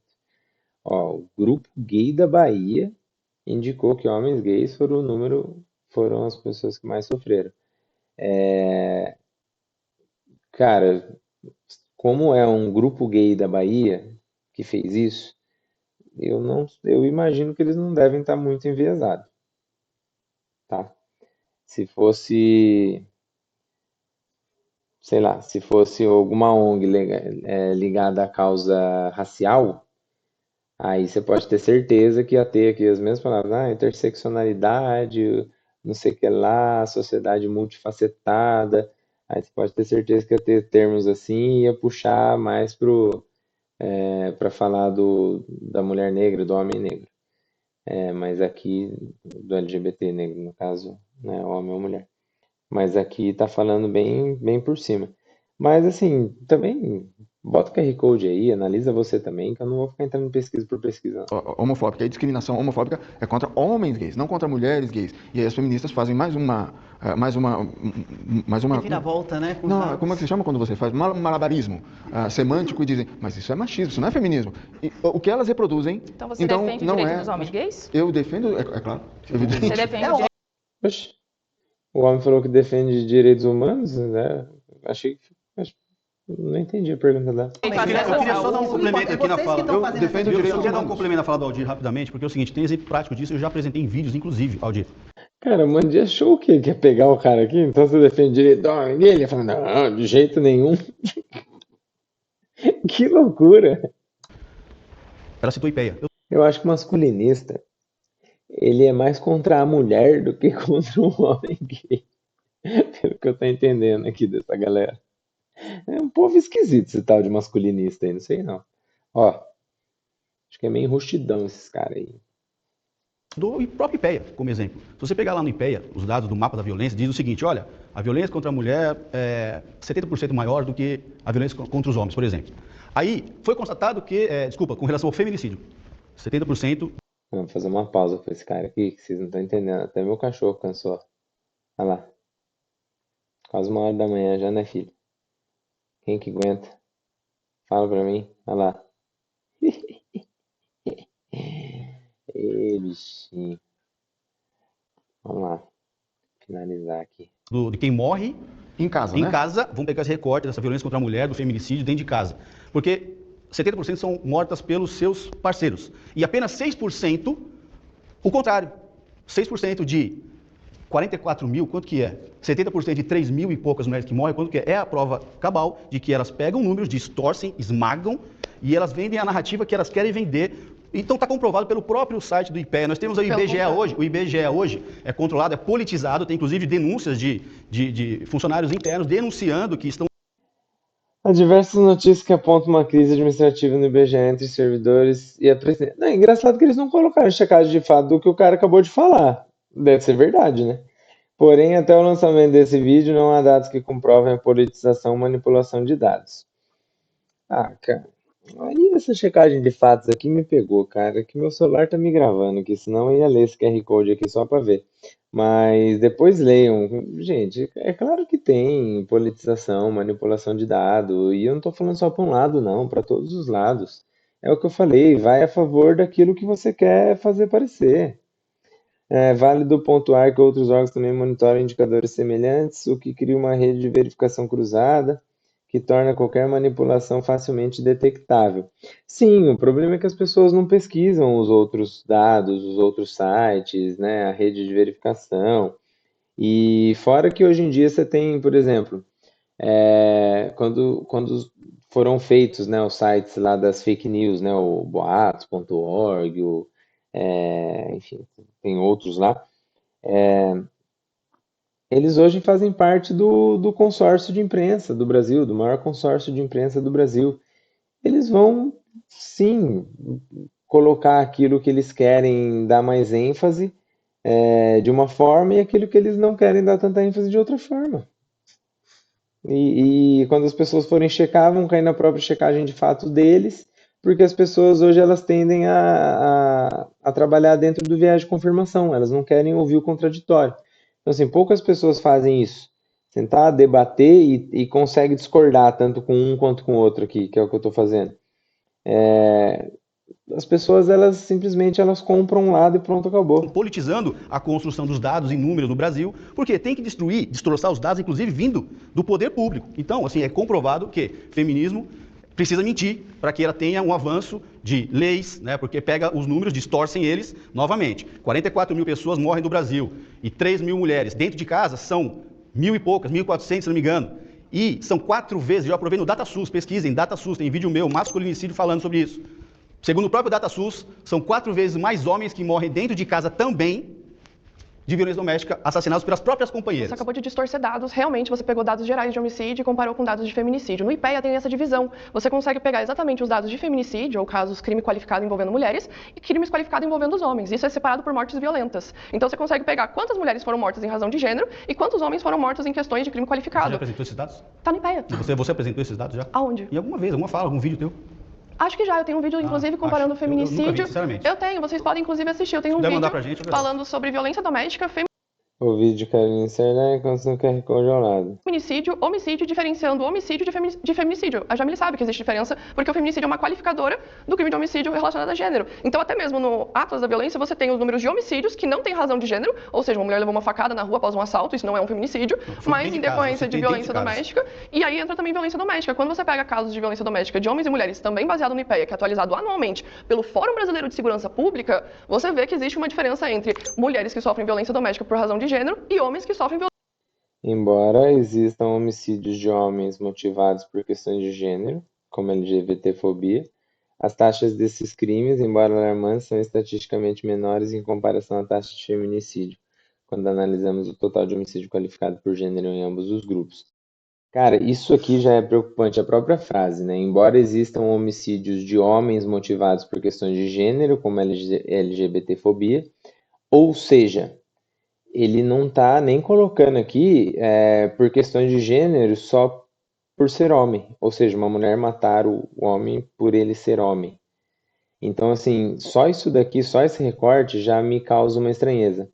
Ó, o grupo gay da Bahia indicou que homens gays foram as pessoas que mais sofreram. Cara, como é um grupo gay da Bahia que fez isso, eu imagino que eles não devem estar muito enviesados, tá? Se fosse, sei lá, se fosse alguma ONG ligada à causa racial, aí você pode ter certeza que ia ter aqui as mesmas palavras, interseccionalidade, não sei o que lá, sociedade multifacetada. Aí você pode ter certeza que ia ter termos assim e ia puxar mais para falar da mulher negra, do homem negro. Mas aqui, do LGBT negro, no caso, né, homem ou mulher. Mas aqui tá falando bem, bem por cima. Mas assim, também bota o QR Code aí, analisa você também, que eu não vou ficar entrando pesquisa por pesquisa, não. Homofóbica. E discriminação homofóbica é contra homens gays, não contra mulheres gays. E aí as feministas fazem mais uma Reviravolta, né? Não, como é que se chama quando você faz? Malabarismo semântico e dizem, mas isso é machismo, isso não é feminismo. E, o que elas reproduzem. Então você defende o não direito dos homens gays? Eu defendo, é claro. Evidente. Você defende o direito. Oxe, o homem falou que defende direitos humanos, né? Não entendi a pergunta dela. Eu queria só dar um complemento aqui na fala. Eu defendo o Eu direito só queria dar um humanos. complemento na fala do Aldir rapidamente, porque é o seguinte, tem exemplo prático disso, eu já apresentei em vídeos, inclusive, Aldir. Cara, o Mandi achou o quê? Quer pegar o cara aqui? Então você defende direito do homem gay? Ele fala, não, de jeito nenhum. Que loucura! Ela citou IPEA. Eu acho que o masculinista, ele é mais contra a mulher do que contra o homem gay. Pelo que eu tô entendendo aqui dessa galera. É um povo esquisito esse tal de masculinista aí, não sei não. Ó, acho que é meio enrustidão esses caras aí. Do próprio IPEA, como exemplo. Se você pegar lá no IPEA, os dados do mapa da violência, diz o seguinte, olha, a violência contra a mulher é 70% maior do que a violência contra os homens, por exemplo. Aí, foi constatado que, com relação ao feminicídio, 70%... Vamos fazer uma pausa com esse cara aqui, que vocês não estão entendendo. Até meu cachorro cansou. Olha lá. Quase 1h da manhã já, né, filho? Quem que aguenta? Fala pra mim. Olha lá. Ê, bichinho. Vamos lá. Finalizar aqui. De quem morre Em casa, em né? casa, vamos pegar esse recorte dessa violência contra a mulher, do feminicídio dentro de casa. Porque 70% são mortas pelos seus parceiros. E apenas 6%, o contrário. 6% de 44 mil, quanto que é? 70% de 3 mil e poucas mulheres que morrem, quanto que é? É a prova cabal de que elas pegam números, distorcem, esmagam, e elas vendem a narrativa que elas querem vender. Então está comprovado pelo próprio site do IPEA. Nós temos aí o IBGE hoje. O IBGE hoje é controlado, é politizado, tem inclusive denúncias de funcionários internos denunciando que estão... Há diversas notícias que apontam uma crise administrativa no IBGE entre os servidores e a presidência. Não, é engraçado que eles não colocaram checagem de fato do que o cara acabou de falar. Deve ser verdade, né? Porém, até o lançamento desse vídeo, não há dados que comprovem a politização ou manipulação de dados. Ah, cara. Aí essa checagem de fatos aqui me pegou, cara, que meu celular tá me gravando aqui, senão eu ia ler esse QR Code aqui só pra ver. Mas depois leiam. Gente, é claro que tem politização, manipulação de dado, e eu não tô falando só para um lado, não, para todos os lados. É o que eu falei, vai a favor daquilo que você quer fazer parecer. É válido pontuar que outros órgãos também monitoram indicadores semelhantes, o que cria uma rede de verificação cruzada, que torna qualquer manipulação facilmente detectável. Sim, o problema é que as pessoas não pesquisam os outros dados, os outros sites, né, a rede de verificação. E fora que hoje em dia você tem, por exemplo, quando foram feitos, né, os sites lá das fake news, né, o boatos.org, enfim, tem outros lá, eles hoje fazem parte do consórcio de imprensa do Brasil, do maior consórcio de imprensa do Brasil. Eles vão, sim, colocar aquilo que eles querem dar mais ênfase de uma forma e aquilo que eles não querem dar tanta ênfase de outra forma. E quando as pessoas forem checar, vão cair na própria checagem de fato deles, porque as pessoas hoje elas tendem a trabalhar dentro do viés de confirmação, elas não querem ouvir o contraditório. Então, assim, poucas pessoas fazem isso. Sentar, debater e consegue discordar tanto com um quanto com o outro aqui, que é o que eu estou fazendo. As pessoas, elas simplesmente elas compram um lado e pronto, acabou. Politizando a construção dos dados em números no Brasil, porque tem que destruir, destroçar os dados, inclusive vindo do poder público. Então, assim, é comprovado que feminismo precisa mentir para que ela tenha um avanço de leis, né? Porque pega os números, distorcem eles novamente. 44 mil pessoas morrem no Brasil e 3 mil mulheres. Dentro de casa são 1.000 e poucas, 1.400, se não me engano. E são 4 vezes, eu aprovei no DataSUS, pesquisem, DataSUS, tem vídeo meu, masculinicídio, falando sobre isso. Segundo o próprio DataSUS, são 4 vezes mais homens que morrem dentro de casa também de violência doméstica, assassinados pelas próprias companheiras. Você acabou de distorcer dados, realmente você pegou dados gerais de homicídio e comparou com dados de feminicídio. No IPEA tem essa divisão. Você consegue pegar exatamente os dados de feminicídio, ou casos crime qualificado envolvendo mulheres, e crimes qualificados envolvendo os homens. Isso é separado por mortes violentas. Então você consegue pegar quantas mulheres foram mortas em razão de gênero e quantos homens foram mortos em questões de crime Você qualificado. já apresentou esses dados? Tá no IPEA. Você apresentou esses dados já? Aonde? Em alguma vez, alguma fala, algum vídeo teu? Acho que já, eu tenho um vídeo, inclusive, comparando o acho. Eu nunca feminicídio. vi, sinceramente. Eu tenho, vocês podem, inclusive, assistir. Eu tenho um puder vídeo mandar pra gente, eu agradeço. falando sobre violência doméstica, O vídeo que Carolina Serna com o QR Code ao lado. feminicídio, homicídio, diferenciando o homicídio de feminicídio. A Jamile sabe que existe diferença, porque o feminicídio é uma qualificadora do crime de homicídio relacionado a gênero. Então, até mesmo no Atlas da Violência, você tem os números de homicídios que não têm razão de gênero, ou seja, uma mulher levou uma facada na rua após um assalto, isso não é um feminicídio, mas em decorrência de violência doméstica. E aí entra também violência doméstica. Quando você pega casos de violência doméstica de homens e mulheres, também baseado no IPEA, que é atualizado anualmente pelo Fórum Brasileiro de Segurança Pública, você vê que existe uma diferença entre mulheres que sofrem violência doméstica por razão de gênero e homens que sofrem violência. Embora existam homicídios de homens motivados por questões de gênero, como LGBTfobia, as taxas desses crimes, embora alarmantes, são estatisticamente menores em comparação à taxa de feminicídio, quando analisamos o total de homicídio qualificado por gênero em ambos os grupos. Cara, isso aqui já é preocupante, a própria frase, né? Embora existam homicídios de homens motivados por questões de gênero, como LGBTfobia, ou seja, ele não está nem colocando aqui por questões de gênero só por ser homem, ou seja, uma mulher matar o homem por ele ser homem. Então, assim, só isso daqui, só esse recorte já me causa uma estranheza.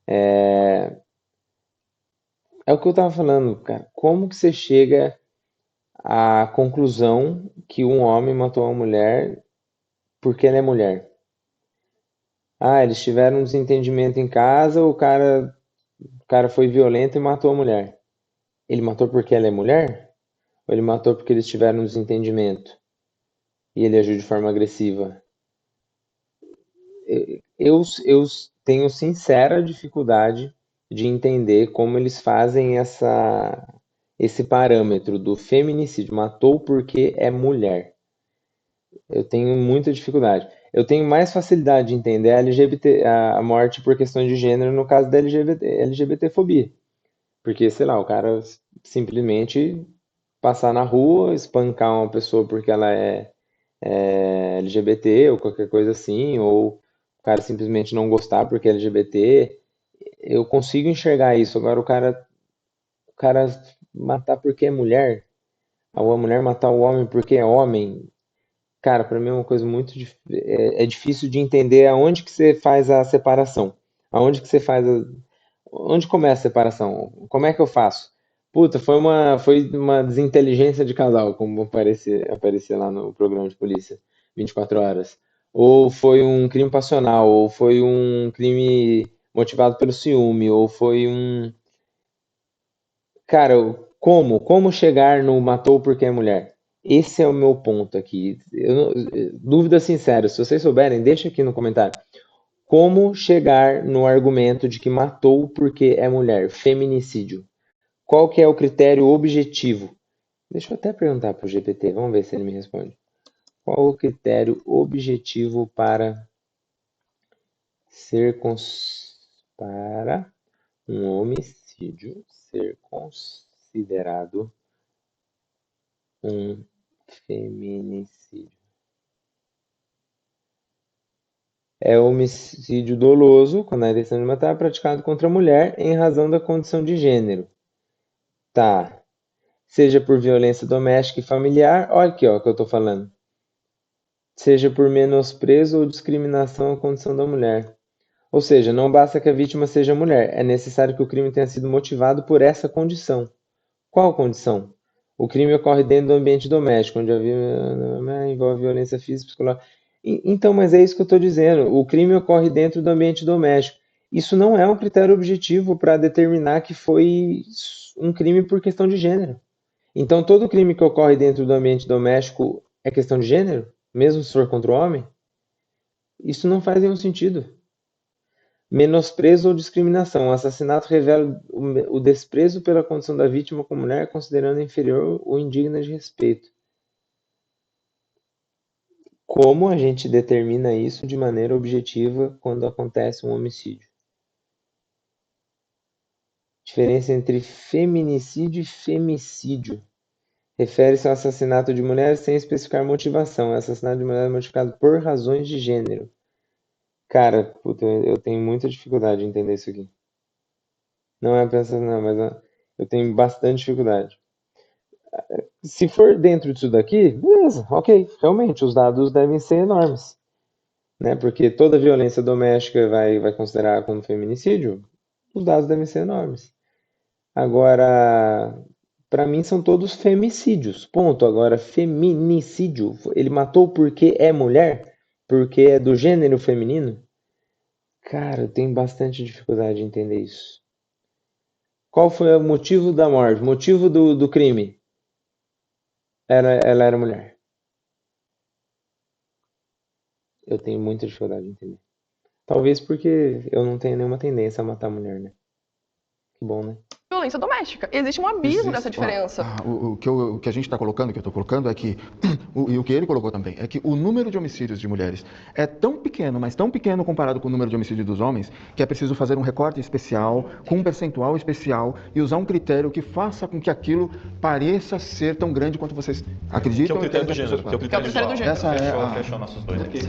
É o que eu estava falando, cara. Como que você chega à conclusão que um homem matou uma mulher porque ela é mulher? Ah, eles tiveram um desentendimento em casa, o cara foi violento e matou a mulher. Ele matou porque ela é mulher? Ou ele matou porque eles tiveram um desentendimento e ele agiu de forma agressiva? Eu tenho sincera dificuldade de entender como eles fazem esse parâmetro do feminicídio. Matou porque é mulher. Eu tenho muita dificuldade. Eu tenho mais facilidade de entender a morte por questões de gênero no caso da LGBTfobia. Porque, sei lá, o cara simplesmente passar na rua, espancar uma pessoa porque ela é LGBT ou qualquer coisa assim, ou o cara simplesmente não gostar porque é LGBT, eu consigo enxergar isso. Agora, o cara matar porque é mulher, a mulher matar o homem porque é homem, cara, para mim é uma coisa muito difícil de entender aonde que você faz a separação. Aonde que você faz onde começa a separação? Como é que eu faço? Puta, foi uma desinteligência de casal, como aparecia lá no programa de polícia 24 horas. Ou foi um crime passional, ou foi um crime motivado pelo ciúme, ou foi um... Cara, como chegar no matou porque é mulher? Esse é o meu ponto aqui. Dúvida sincera, se vocês souberem, deixa aqui no comentário. Como chegar no argumento de que matou porque é mulher? Feminicídio. Qual que é o critério objetivo? Deixa eu até perguntar para o GPT, vamos ver se ele me responde. Qual o critério objetivo para para um homicídio ser considerado um feminicídio? É homicídio doloso, quando a intenção de matar é praticado contra a mulher em razão da condição de gênero. Tá. Seja por violência doméstica e familiar, olha aqui, ó, o que eu tô falando. seja por menosprezo ou discriminação à condição da mulher. Ou seja, não basta que a vítima seja mulher, é necessário que o crime tenha sido motivado por essa condição. Qual condição? O crime ocorre dentro do ambiente doméstico, onde envolve violência física e psicológica. Então, mas é isso que eu estou dizendo. O crime ocorre dentro do ambiente doméstico. Isso não é um critério objetivo para determinar que foi um crime por questão de gênero. Então, todo crime que ocorre dentro do ambiente doméstico é questão de gênero, mesmo se for contra o homem? Isso não faz nenhum sentido. Menosprezo ou discriminação. O assassinato revela o desprezo pela condição da vítima como mulher, considerando inferior ou indigna de respeito. Como a gente determina isso de maneira objetiva quando acontece um homicídio? Diferença entre feminicídio e femicídio. Refere-se ao assassinato de mulheres sem especificar motivação. O assassinato de mulheres é motivado por razões de gênero. Cara, puta, eu tenho muita dificuldade de entender isso aqui. Não é pensando, não, mas eu tenho bastante dificuldade. Se for dentro disso daqui, beleza, ok. Realmente, os dados devem ser enormes. Né? Porque toda violência doméstica vai considerar como feminicídio, os dados devem ser enormes. Agora, para mim são todos femicídios, ponto. Agora, feminicídio, ele matou porque é mulher? Porque é do gênero feminino? Cara, eu tenho bastante dificuldade de entender isso. Qual foi o motivo da morte? O motivo do crime? Ela era mulher. Eu tenho muita dificuldade de entender. Talvez porque eu não tenho nenhuma tendência a matar mulher, né? Que bom, né? Violência doméstica. Existe um abismo dessa diferença. O que a gente está colocando, que eu estou colocando, é que, e o que ele colocou também, é que o número de homicídios de mulheres é tão pequeno, mas tão pequeno comparado com o número de homicídios dos homens, que é preciso fazer um recorte especial, com um percentual especial, e usar um critério que faça com que aquilo pareça ser tão grande quanto vocês acreditam. Que é o critério do gênero. Que é o critério do gênero. Essa Fechou nossos dois aqui.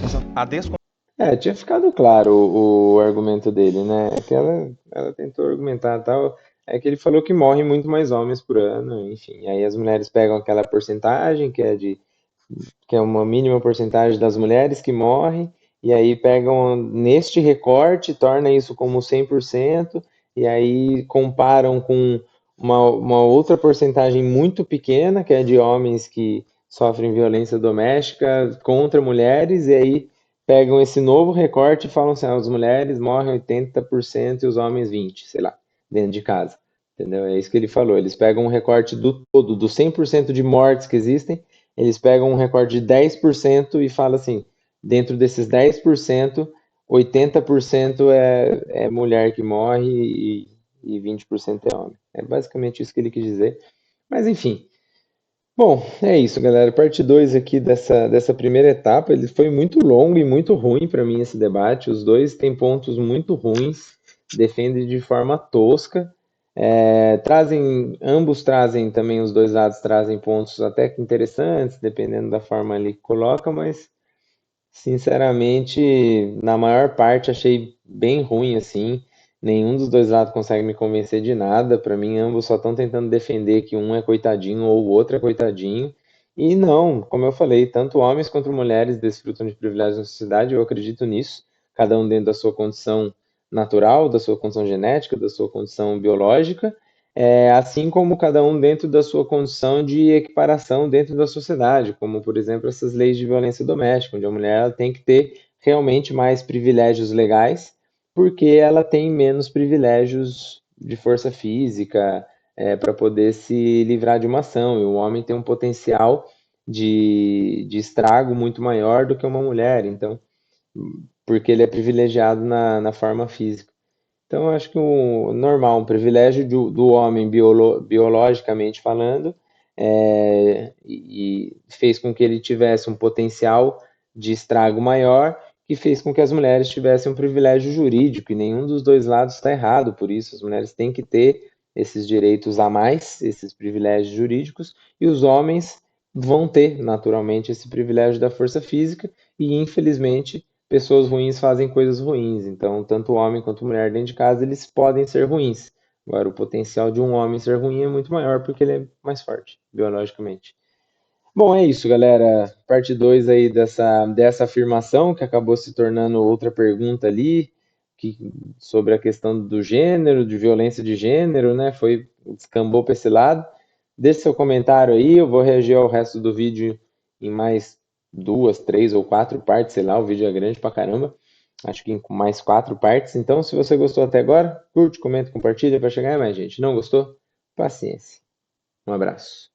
Tinha ficado claro o argumento dele, né? É que ela tentou argumentar tal. É que ele falou que morrem muito mais homens por ano, enfim. Aí as mulheres pegam aquela porcentagem que é uma mínima porcentagem das mulheres que morrem, e aí pegam neste recorte, torna isso como 100%, e aí comparam com uma outra porcentagem muito pequena, que é de homens que sofrem violência doméstica contra mulheres, e aí pegam esse novo recorte e falam assim, as mulheres morrem 80% e os homens 20%, sei lá, dentro de casa. Entendeu? É isso que ele falou. Eles pegam um recorte do todo, dos 100% de mortes que existem, eles pegam um recorte de 10% e falam assim, dentro desses 10%, 80% é mulher que morre e 20% é homem. É basicamente isso que ele quis dizer. Mas enfim. Bom, é isso, galera. Parte 2 aqui dessa primeira etapa. Ele foi muito longo e muito ruim para mim esse debate. Os dois têm pontos muito ruins, defendem de forma tosca. Ambos trazem também, os dois lados trazem pontos até que interessantes, dependendo da forma ali que coloca, mas sinceramente, na maior parte achei bem ruim assim. Nenhum dos dois lados consegue me convencer de nada. Para mim, ambos só estão tentando defender que um é coitadinho ou o outro é coitadinho. E não, como eu falei, tanto homens quanto mulheres desfrutam de privilégios na sociedade, eu acredito nisso, cada um dentro da sua condição natural, da sua condição genética, da sua condição biológica, assim como cada um dentro da sua condição de equiparação dentro da sociedade, como, por exemplo, essas leis de violência doméstica, onde a mulher ela tem que ter realmente mais privilégios legais, porque ela tem menos privilégios de força física para poder se livrar de uma ação, e o homem tem um potencial de estrago muito maior do que uma mulher, então, porque ele é privilegiado na forma física. Então, eu acho que o normal, um privilégio do homem biologicamente falando, e fez com que ele tivesse um potencial de estrago maior, que fez com que as mulheres tivessem um privilégio jurídico, e nenhum dos dois lados está errado por isso. As mulheres têm que ter esses direitos a mais, esses privilégios jurídicos, e os homens vão ter, naturalmente, esse privilégio da força física, e infelizmente pessoas ruins fazem coisas ruins. Então, tanto homem quanto mulher dentro de casa, eles podem ser ruins. Agora, o potencial de um homem ser ruim é muito maior porque ele é mais forte, biologicamente. Bom, é isso, galera. Parte 2 aí dessa afirmação, que acabou se tornando outra pergunta ali, sobre a questão do gênero, de violência de gênero, né? Descambou para esse lado. Deixe seu comentário aí, eu vou reagir ao resto do vídeo em mais 2, 3 ou 4 partes, sei lá, o vídeo é grande pra caramba. Acho que em mais 4 partes. Então, se você gostou até agora, curte, comenta, compartilha para chegar a mais gente. Não gostou? Paciência. Um abraço.